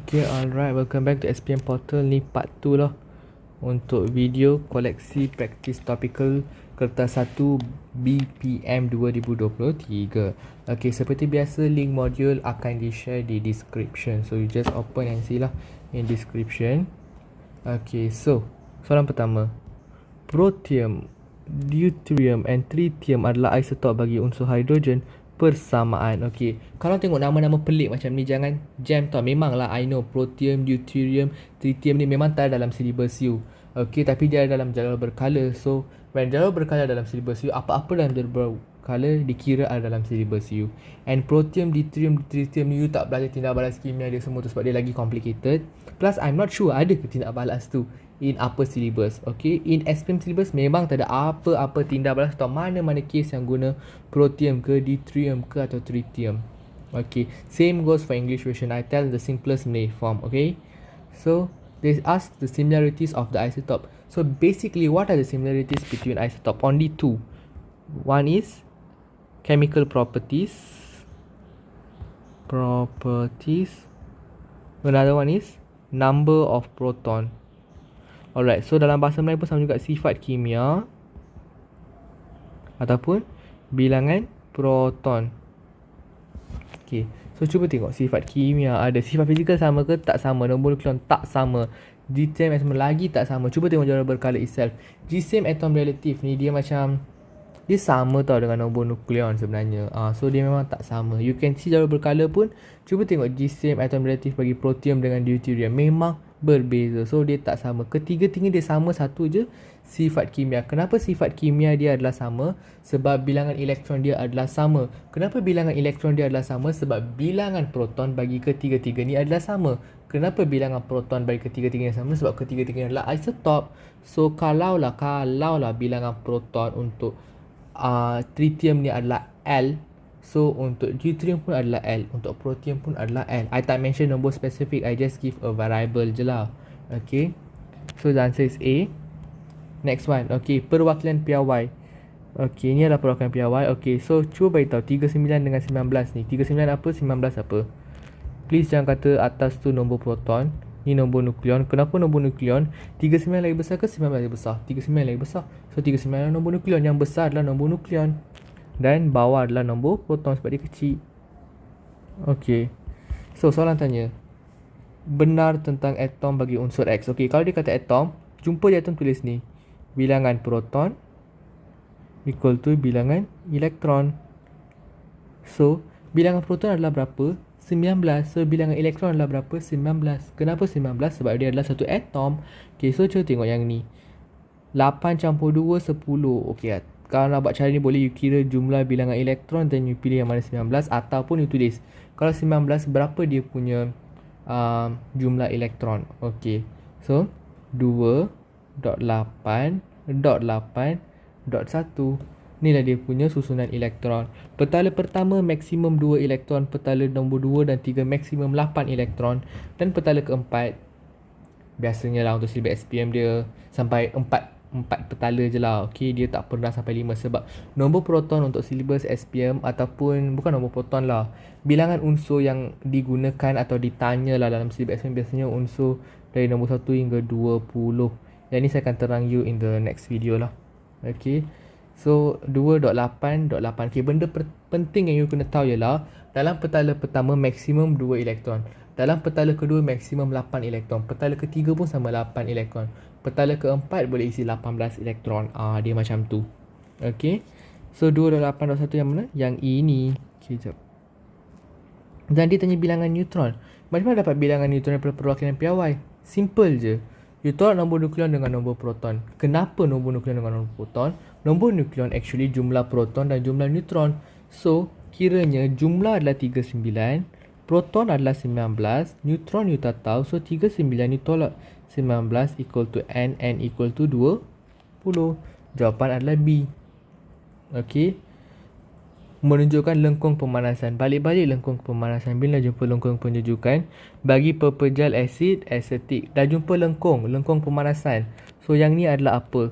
Okay, alright. Welcome back to SPM Portal. Ni part 2 lah untuk video koleksi praktis topikal kertas 1 BPM 2023. Okay, seperti biasa link modul akan di-share di description. So you just open and see lah in description. Okay, so soalan pertama. Protium, deuterium and tritium adalah isotop bagi unsur hidrogen persamaan. Okey, kalau tengok nama-nama pelik macam ni jangan jam tau. Memanglah I know protium, deuterium, tritium ni memang tak ada dalam syllabus you. Okey, tapi dia ada dalam jadual berkala. So when jadual berkala dalam syllabus you, apa-apa dalam jadual berkala dikira ada dalam syllabus you. And protium, deuterium, tritium you tak belajar tindak balas kimia dia semua tu sebab dia lagi complicated. Plus I'm not sure ada ke tindak balas tu in apa syllabus. Okay, in SPM syllabus memang tak ada apa-apa tindak balas atau mana-mana case yang guna protium ke, deuterium ke atau tritium. Okay, same goes for English version. I tell the simplest Malay form. Okay, so they ask the similarities of the isotope. So basically what are the similarities between isotope? Only two. One is chemical properties. Another one is number of proton. Alright, so dalam bahasa Melayu pun sama juga, sifat kimia ataupun bilangan proton. Okay, so cuba tengok sifat kimia ada. Sifat fizikal sama ke? Tak sama. Nombor nukleon tak sama. G-same atom lagi tak sama. Cuba tengok jadual berkala itself. G-same atom relative ni dia macam dia sama tau dengan nombor nukleon sebenarnya. So dia memang tak sama. You can see jadual berkala pun. Cuba tengok G-same atom relative bagi protium dengan deuterium. Memang berbeza. So dia tak sama. Ketiga-tiga dia sama, satu je sifat kimia. Kenapa sifat kimia dia adalah sama? Sebab bilangan elektron dia adalah sama. Kenapa bilangan elektron dia adalah sama? Sebab bilangan proton bagi ketiga-tiga ni adalah sama. Kenapa bilangan proton bagi ketiga-tiga ni sama? Sebab ketiga-tiga adalah isotop. So kalaulah bilangan proton untuk tritium ni adalah L, so untuk deuterium pun adalah L, untuk protium pun adalah L. I tak mention nombor spesifik, I just give a variable je lah. Okay, so the answer is A. Next one, okay, perwakilan piawai. Okay, ni adalah perwakilan piawai. Okay, so cuba beritahu 39 dengan 19 ni. 39 apa, 19 apa? Please jangan kata atas tu nombor proton, ni nombor nukleon. Kenapa nombor nukleon? 39 lagi besar ke 19 lagi besar? 39 lagi besar. So 39 adalah nombor nukleon. Yang besar adalah nombor nukleon. Dan bawah adalah nombor proton sebab dia kecil. Okay, so soalan tanya, benar tentang atom bagi unsur X. Okay, kalau dia kata atom, jumpa di atom tulis ni, bilangan proton equal to bilangan elektron. So bilangan proton adalah berapa? 19. So bilangan elektron adalah berapa? 19. Kenapa 19? Sebab dia adalah satu atom. Okay, so cuba tengok yang ni, 8 campur 2 10. Okay, kalau nak buat cara ni boleh you kira jumlah bilangan elektron dan you pilih yang mana 19, ataupun you tulis kalau 19 berapa dia punya jumlah elektron. Okay, so 2.8.8.1. Inilah dia punya susunan elektron. Petala pertama maksimum 2 elektron, petala nombor 2 dan 3 maksimum 8 elektron, dan petala keempat biasanya lah untuk syllabus SPM dia sampai 4 petala je lah. Okay, dia tak pernah sampai 5 sebab nombor proton untuk syllabus SPM ataupun bukan nombor proton lah, bilangan unsur yang digunakan atau ditanya lah dalam syllabus SPM biasanya unsur dari nombor 1 hingga 20. Yang ni saya akan terang you in the next video lah. Okay, so 2.8.8. Okay, benda penting yang you kena tahu ialah dalam petala pertama maksimum 2 elektron, dalam petala kedua maksimum 8 elektron, petala ketiga pun sama 8 elektron, petala keempat boleh isi 18 elektron. Dia macam tu. Okay, so 2.8.1 yang mana? Yang ini. Okay, jap. Dan dia tanya bilangan neutron. Macam mana dapat bilangan neutron daripada perwakilan piawai? Simple je. You tolak nombor nukleon dengan nombor proton. Kenapa nombor nukleon dengan nombor proton? Nombor nukleon actually jumlah proton dan jumlah neutron. So, kiranya jumlah adalah 39, proton adalah 19, neutron you tak tahu. So, 39 you tolak 19 equal to N equal to 20. Jawapan adalah B. Okay, menunjukkan lengkung pemanasan. Balik-balik lengkung pemanasan. Bila jumpa lengkung penyejukan, bagi pepejal asid asetik. Dah jumpa lengkung pemanasan. So yang ni adalah apa?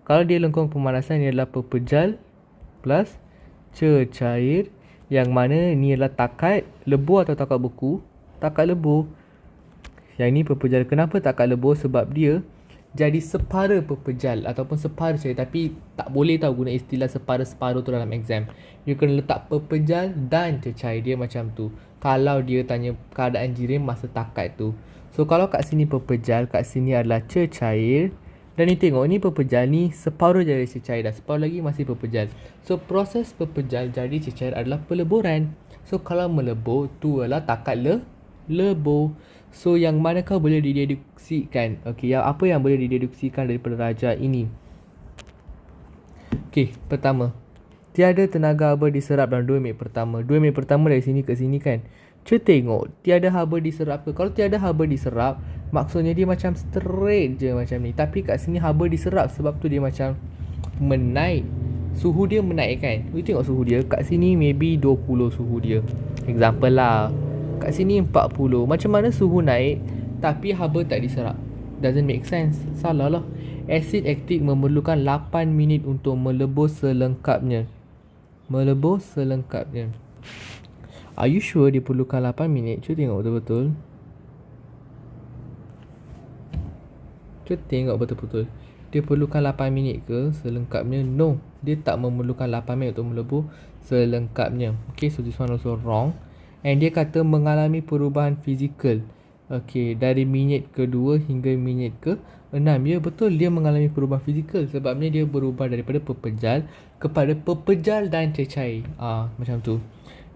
Kalau dia lengkung pemanasan, ni adalah pepejal plus cecair, yang mana ni adalah takat lebu atau takat beku. Takat lebu. Yang ni pepejal. Kenapa takak lebur? Sebab dia jadi separa pepejal ataupun separa cair. Tapi tak boleh tahu guna istilah separa-separa tu dalam exam. You kena letak pepejal dan cecair dia macam tu. Kalau dia tanya keadaan jirim masa takat tu. So kalau kat sini pepejal, kat sini adalah cecair. Dan ni tengok, ni pepejal ni separuh jadi cecair dah. Separuh lagi masih pepejal. So proses pepejal jadi cecair adalah peleburan. So kalau melebur, tu adalah takat lebur. So yang manakah boleh dideduksikan? Okey, apa yang boleh dideduksikan daripada rajah ini? Okey, pertama, tiada tenaga haba diserap dalam 2 minit pertama. 2 minit pertama dari sini ke sini kan. Cuba tengok, tiada haba diserap ke? Kalau tiada haba diserap, maksudnya dia macam straight je macam ni. Tapi kat sini haba diserap, sebab tu dia macam menaik. Suhu dia menaik kan. You tengok suhu dia. Kat sini maybe 20 suhu dia. Example lah. Kat sini 40. Macam mana suhu naik tapi haba tak diserap? Doesn't make sense. Salah lah. Asid aktik memerlukan 8 minit untuk melebur selengkapnya. Melebur selengkapnya. Are you sure dia perlukan 8 minit? Cuba tengok betul-betul. Cuba tengok betul-betul. Dia perlukan 8 minit ke selengkapnya? No. Dia tak memerlukan 8 minit untuk melebur selengkapnya. Okay, so this one also wrong. And dia kata mengalami perubahan fizikal. Okay, dari minit kedua hingga minit ke-6. Ya, betul, dia mengalami perubahan fizikal. Sebabnya dia berubah daripada pepejal kepada pepejal dan cecair. Macam tu.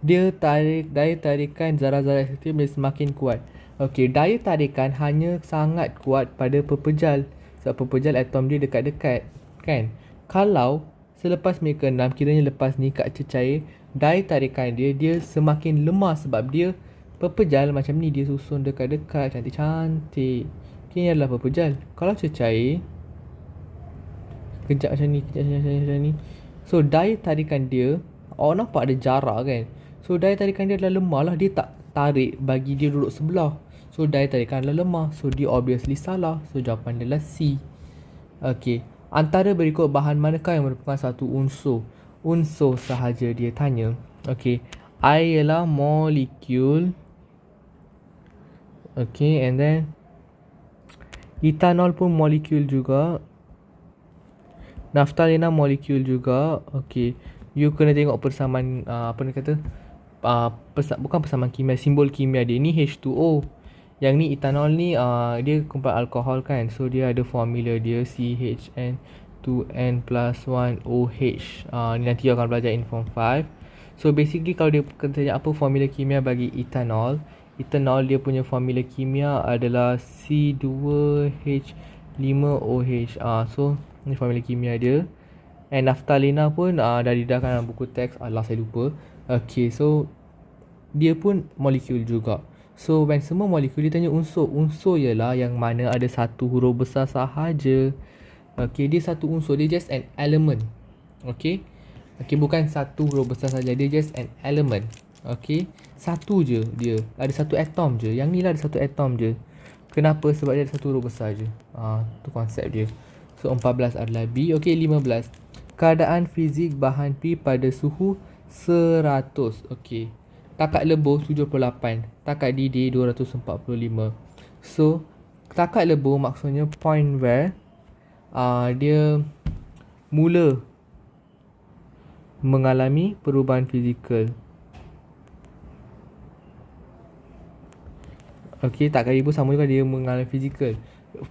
Dia daya tarikan zarah-zarah aktif dia semakin kuat. Okay, daya tarikan hanya sangat kuat pada pepejal. Sebab pepejal atom dia dekat-dekat, kan? Kalau selepas minit ke-6, kiranya lepas ni kat cecair, daya tarikan dia semakin lemah sebab dia pepejal macam ni, dia susun dekat-dekat, cantik-cantik. Ini adalah pepejal. Kalau cecair, kejap macam ni, kejap macam ni. So daya tarikan dia, awak nampak ada jarak kan? So daya tarikan dia adalah lemah lah. Dia tak tarik bagi dia duduk sebelah. So daya tarikan adalah lemah. So dia obviously salah. So jawapan dia adalah C. Okay, antara berikut bahan manakah yang merupakan satu unsur? Unsur sahaja dia tanya. Okay, air ialah molekul. Okay, and then etanol pun molekul juga. Naftalina molekul juga. Okay, you kena tengok persamaan apa ni kata, bukan persamaan kimia, simbol kimia dia. Ni H2O. Yang ni etanol ni dia kumpulan alkohol kan. So dia ada formula dia CHN2N plus 1OH. Ni nanti you akan belajar in form 5. So basically kalau dia tanya apa formula kimia bagi etanol, etanol dia punya formula kimia adalah C2H5OH. So ni formula kimia dia. And naftalina pun dah didahkan dalam buku teks. Saya lupa. Okay, so dia pun molekul juga. So when semua molekul dia tanya unsur. Unsur ialah yang mana ada satu huruf besar sahaja. Okay, dia satu unsur. Dia just an element. Okay. Okay, bukan satu huruf besar saja. Dia just an element. Okay. Satu je dia. Ada satu atom je. Yang ni lah ada satu atom je. Kenapa? Sebab dia ada satu huruf besar je. Tu konsep dia. So 14 adalah B. Okay, 15. Keadaan fizik bahan P pada suhu 100. Okay. Takat lebur 78. Takat didih 245. So takat lebur maksudnya point where dia mula mengalami perubahan fizikal. Okey, takat lebur sama juga dia mengalami fizikal.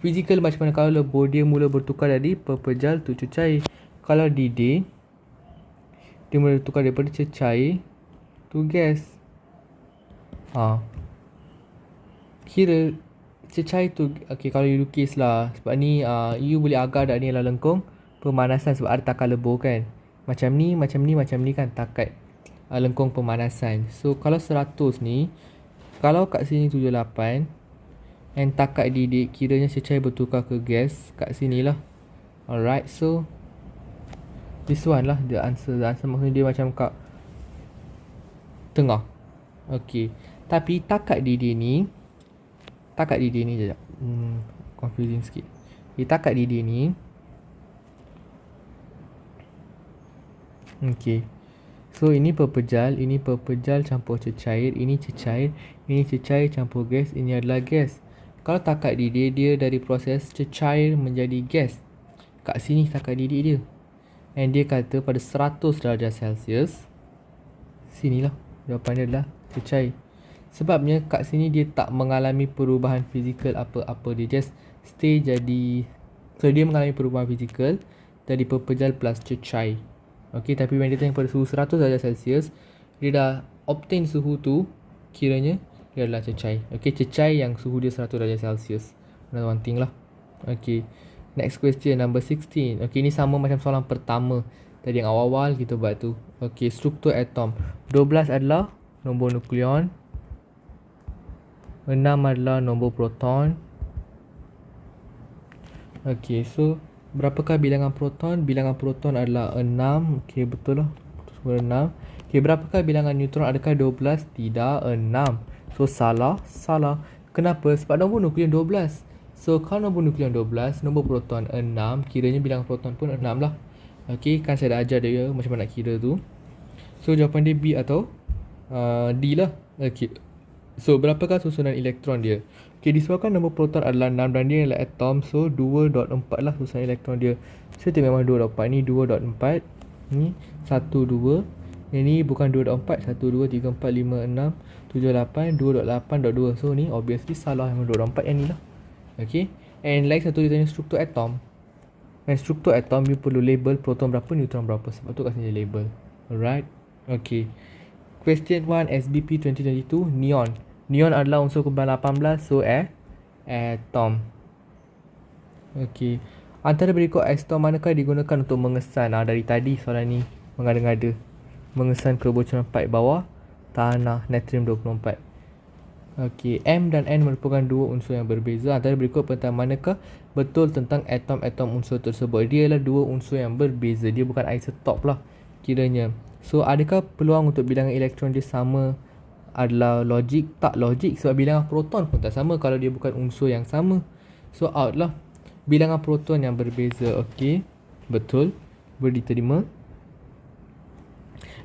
Fizikal macam mana? Kalau lebur dia mula bertukar dari pepejal tu cecair. Kalau didih dia mula bertukar daripada cecair tu gas. Kira cecair tu, okay, kalau you lukis lah. Sebab ni you boleh agar dah ni adalah lengkung pemanasan sebab ada takat lebur kan. Macam ni, macam ni, macam ni kan takat lengkung pemanasan. So kalau 100 ni, kalau kat sini 78 and takat didih, kiranya cecair bertukar ke gas kat sini lah. Alright, so this one lah the answer. The answer maksudnya dia macam kat tengah. Okay, tapi takat didih ni sekejap, confusing sikit. Takat didih ni, okay, so ini pepejal campur cecair, ini cecair campur gas, ini adalah gas. Kalau takat didih, dia dari proses cecair menjadi gas. Kat sini takat didih dia. And dia kata pada 100 darjah Celsius. Sinilah jawapan dia adalah cecair. Sebabnya kat sini dia tak mengalami perubahan fizikal apa-apa. Dia just stay jadi. So dia mengalami perubahan fizikal dari pepejal plus cecair. Okay, tapi when dia tengok pada suhu 100 darjah Celsius, dia dah obtain suhu tu, kiranya dia adalah cecair. Okay, cecair yang suhu dia 100 darjah Celsius. Another one thing lah. Okay, next question number 16. Okay, ni sama macam soalan pertama tadi yang awal-awal kita buat tu. Okay, struktur atom. 12 adalah nombor nukleon. 6 adalah nombor proton. Okay, so berapakah bilangan proton? Bilangan proton adalah 6. Okay, betul lah. 6. Okay, berapakah bilangan neutron? Adakah 12? Tidak, 6. So, salah. Kenapa? Sebab nombor nukleon 12. So, kalau nombor nukleon 12, nombor proton 6, kiranya bilangan proton pun 6 lah. Okay, kan saya dah ajar dia macam mana nak kira tu. So, jawapan dia B atau D lah. Okay. So, berapakah susunan elektron dia? Okay, disebabkan nombor proton adalah 6 dan dia adalah atom. So, 2.4 lah susunan elektron dia. Saya tengok memang 2.4. Ni 2.4. Ni 1, 2. Ini bukan 2.4. 1, 2, 3, 4, 5, 6, 7, 8. 2.8.2. So, ni obviously salah. Memang 2.4 yang ni lah. Okay. And like satu dia tanya struktur atom. Dan struktur atom, you perlu label proton berapa, neutron berapa. Sebab tu kat sini label. Alright. Okay. Question 1 SBP 2022. Neon. Neon adalah unsur kumpulan 18. So, atom. Okay. Antara berikut atom manakah digunakan untuk mengesan? Dari tadi soalan ni mengada-ngada. Mengesan kebocoran pipe bawah tanah natrium 24. Okay. M dan N merupakan dua unsur yang berbeza. Antara berikut tentang manakah betul tentang atom-atom unsur tersebut? Dia adalah dua unsur yang berbeza. Dia bukan isotop lah kiranya. So, adakah peluang untuk bilangan elektron dia sama adalah logik? Tak logik sebab bilangan proton pun tak sama kalau dia bukan unsur yang sama. So, out lah. Bilangan proton yang berbeza. Okey, betul, boleh diterima.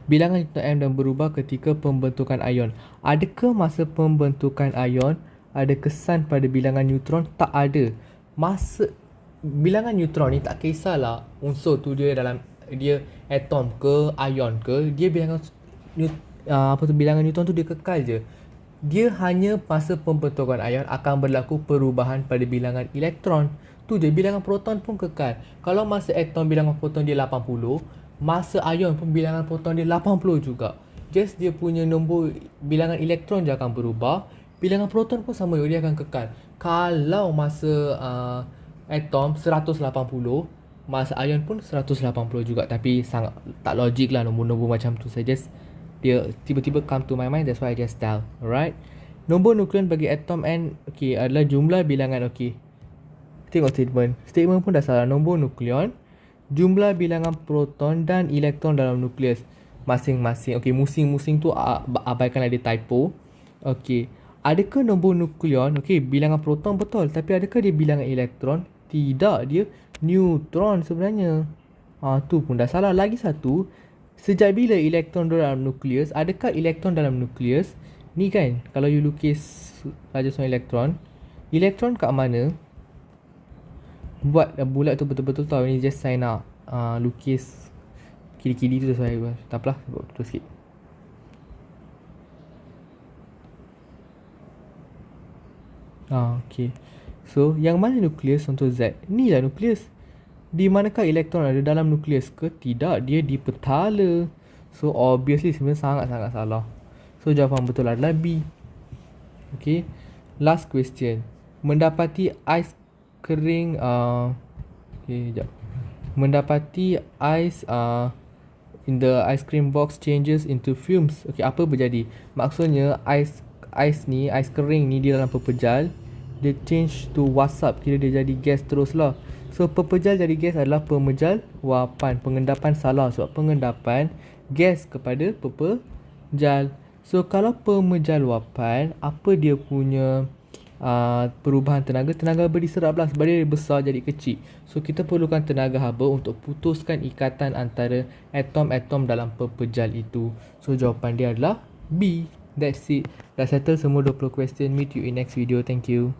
Bilangan M dan berubah ketika pembentukan ion. Adakah masa pembentukan ion ada kesan pada bilangan neutron? Tak ada. Masa bilangan neutron ni tak kisahlah unsur tu dia dalam dia atom ke ion ke, dia bilangan bilangan neutron tu dia kekal je. Dia hanya masa pembentukan ion akan berlaku perubahan pada bilangan elektron. Tu je, bilangan proton pun kekal. Kalau masa atom bilangan proton dia 80, masa ion pun bilangan proton dia 80 juga. Just dia punya nombor bilangan elektron je akan berubah. Bilangan proton pun sama juga, dia akan kekal. Kalau masa atom 180, masa ion pun 180 juga. Tapi sangat tak logik lah nombor-nombor macam tu. Saya just dia tiba-tiba come to my mind, that's why I just tell. Alright. Nombor nukleon bagi atom N, okay, adalah jumlah bilangan. Okay, tengok statement pun dah salah. Nombor nukleon, jumlah bilangan proton dan elektron dalam nukleus masing-masing. Okay, musing-musing tu abaikanlah dia typo. Okay, adakah nombor nukleon, okay, bilangan proton betul, tapi adakah dia bilangan elektron? Tidak, dia neutron sebenarnya. Tu pun dah salah. Lagi satu, sejak bila elektron dalam nukleus? Adakah elektron dalam nukleus? Ni kan, kalau you lukis rajaswan elektron, elektron kat mana? Buat bulat tu betul-betul tahu. Ni just saya nak lukis kiri-kiri tu saya. Tak apalah, buat betul sikit. Okay. So, yang mana nukleus untuk Z? Ni lah nukleus. Di manakah elektron ada dalam nukleus ke? Tidak, dia di petala. So, obviously sebenarnya sangat-sangat salah. So, jawapan betul adalah B. Okay. Last question. Mendapati ais kering. Okay, sekejap. Mendapati ais in the ice cream box changes into fumes. Okay, apa berjadi? Maksudnya, ais kering ni dia dalam pepejal. Dia change to wasap. Kira dia jadi gas terus lah. So, pepejal jadi gas adalah pemejal wapan. Pengendapan salah. Sebab pengendapan gas kepada pepejal. So, kalau pemejal wapan, apa dia punya perubahan tenaga? Tenaga haba diserap lah. Sebab dia besar jadi kecil. So, kita perlukan tenaga haba untuk putuskan ikatan antara atom-atom dalam pepejal itu. So, jawapan dia adalah B. That's it. Dah settle semua 20 question. Meet you in next video. Thank you.